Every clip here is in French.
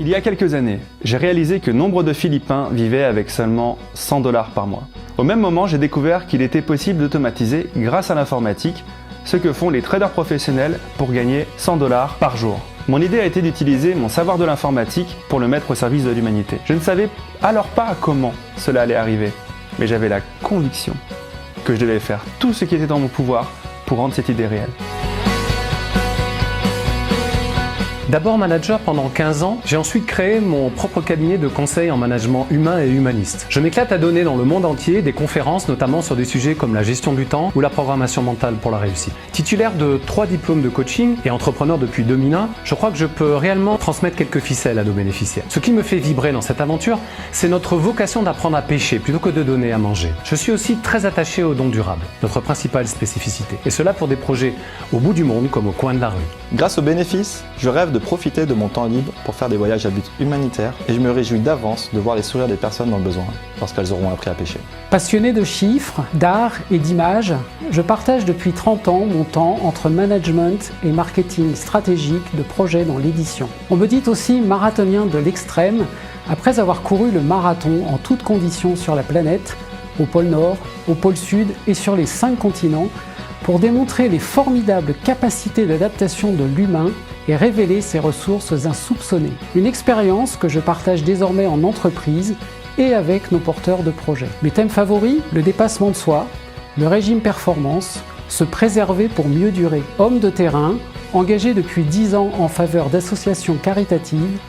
Il y a quelques années, j'ai réalisé que nombre de Philippins vivaient avec seulement 100 $ par mois. Au même moment, j'ai découvert qu'il était possible d'automatiser, grâce à l'informatique, ce que font les traders professionnels pour gagner 100 $ par jour. Mon idée a été d'utiliser mon savoir de l'informatique pour le mettre au service de l'humanité. Je ne savais alors pas comment cela allait arriver, mais j'avais la conviction que je devais faire tout ce qui était dans mon pouvoir pour rendre cette idée réelle. D'abord manager pendant 15 ans, j'ai ensuite créé mon propre cabinet de conseil en management humain et humaniste. Je m'éclate à donner dans le monde entier des conférences, notamment sur des sujets comme la gestion du temps ou la programmation mentale pour la réussite. Titulaire de 3 diplômes de coaching et entrepreneur depuis 2001, je crois que je peux réellement transmettre quelques ficelles à nos bénéficiaires. Ce qui me fait vibrer dans cette aventure, c'est notre vocation d'apprendre à pêcher plutôt que de donner à manger. Je suis aussi très attaché aux dons durables, notre principale spécificité. Et cela pour des projets au bout du monde comme au coin de la rue. Grâce aux bénéfices, je rêve de profiter de mon temps libre pour faire des voyages à but humanitaire et je me réjouis d'avance de voir les sourires des personnes dans le besoin lorsqu'elles auront appris à pêcher. Passionné de chiffres, d'art et d'images, je partage depuis 30 ans mon temps entre management et marketing stratégique de projets dans l'édition. On me dit aussi marathonien de l'extrême après avoir couru le marathon en toutes conditions sur la planète, au pôle Nord, au pôle Sud et sur les 5 continents, pour démontrer les formidables capacités d'adaptation de l'humain et révéler ses ressources insoupçonnées. Une expérience que je partage désormais en entreprise et avec nos porteurs de projets. Mes thèmes favoris, le dépassement de soi, le régime performance, se préserver pour mieux durer. Homme de terrain, engagé depuis 10 ans en faveur d'associations caritatives,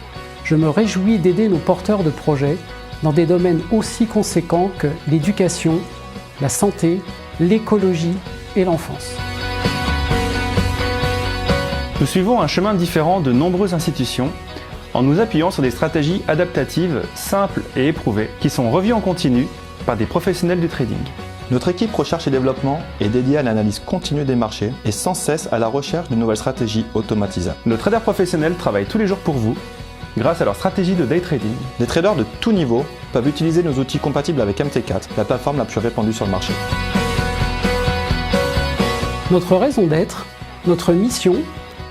je me réjouis d'aider nos porteurs de projets dans des domaines aussi conséquents que l'éducation, la santé, l'écologie et l'enfance. Nous suivons un chemin différent de nombreuses institutions en nous appuyant sur des stratégies adaptatives simples et éprouvées qui sont revues en continu par des professionnels du trading. Notre équipe recherche et développement est dédiée à l'analyse continue des marchés et sans cesse à la recherche de nouvelles stratégies automatisables. Nos traders professionnels travaillent tous les jours pour vous grâce à leur stratégie de day trading. Des traders de tout niveau peuvent utiliser nos outils compatibles avec MT4, la plateforme la plus répandue sur le marché. Notre raison d'être, notre mission,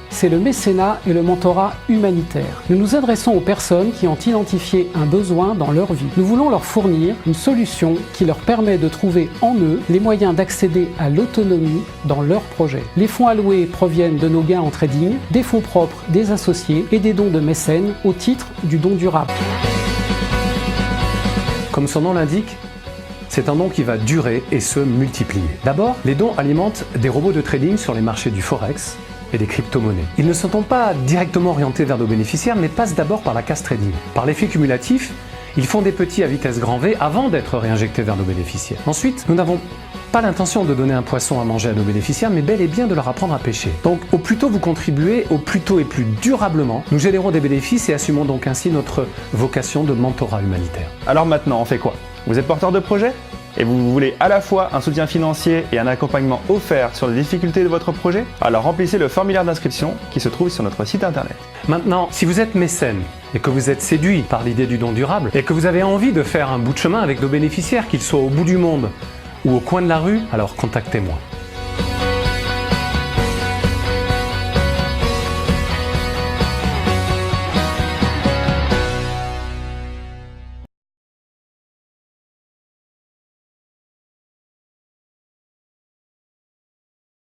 c'est le mécénat et le mentorat humanitaire. Nous nous adressons aux personnes qui ont identifié un besoin dans leur vie. Nous voulons leur fournir une solution qui leur permet de trouver en eux les moyens d'accéder à l'autonomie dans leurs projets. Les fonds alloués proviennent de nos gains en trading, des fonds propres des associés et des dons de mécènes au titre du don durable. Comme son nom l'indique, c'est un don qui va durer et se multiplier. D'abord, les dons alimentent des robots de trading sur les marchés du Forex et des crypto-monnaies. Ils ne sont pas directement orientés vers nos bénéficiaires, mais passent d'abord par la case trading. Par l'effet cumulatif, ils font des petits à vitesse grand V avant d'être réinjectés vers nos bénéficiaires. Ensuite, nous n'avons pas l'intention de donner un poisson à manger à nos bénéficiaires, mais bel et bien de leur apprendre à pêcher. Donc, au plus tôt vous contribuez, au plus tôt et plus durablement, nous générons des bénéfices et assumons donc ainsi notre vocation de mentorat humanitaire. Alors maintenant, on fait quoi? Vous êtes porteur de projet et vous voulez à la fois un soutien financier et un accompagnement offert sur les difficultés de votre projet? Alors remplissez le formulaire d'inscription qui se trouve sur notre site internet. Maintenant, si vous êtes mécène et que vous êtes séduit par l'idée du don durable et que vous avez envie de faire un bout de chemin avec nos bénéficiaires, qu'ils soient au bout du monde ou au coin de la rue, alors contactez-moi.